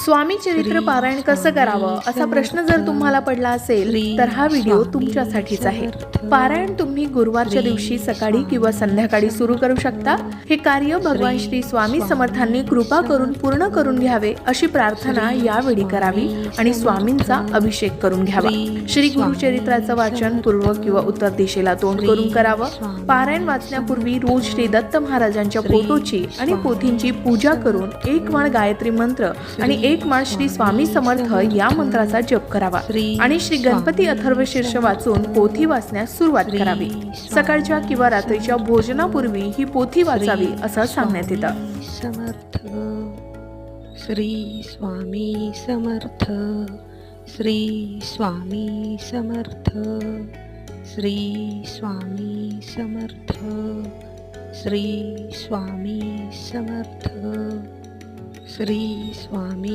स्वामी चरित्र पारायण कसं करावं असा प्रश्न जर तुम्हाला पडला असेल तर हा व्हिडिओ तुमच्यासाठीच आहे. पारायण तुम्ही गुरुवारच्या दिवशी सकाळी किंवा संध्याकाळी सुरू करू शकता. हे कार्य भगवान श्री स्वामी समर्थांनी कृपा करून पूर्ण करून घ्यावे अशी प्रार्थना यावेळी करावी आणि स्वामींचा अभिषेक करून घ्यावा. श्री गुरुचरित्राचं वाचन पूर्व किंवा उत्तर दिशेला तोंड करून करावं. पारायण वाचण्यापूर्वी रोज श्री दत्त महाराजांच्या फोटोची आणि पोथींची पूजा करून एक माळ गायत्री मंत्र आणि एक माळ श्री स्वामी समर्थ या मंत्राचा जप करावा आणि श्री गणपती अथर्वशीर्ष वाचून पोथी वाचण्यास सुरुवात करावी. सकाळच्या किंवा रात्रीच्या भोजनापूर्वी ही पोथी वाचावी असं सांगण्यात येतं. समर्थ श्री स्वामी समर्थ, श्री स्वामी समर्थ, श्री स्वामी समर्थ, श्री स्वामी समर्थ, श्री स्वामी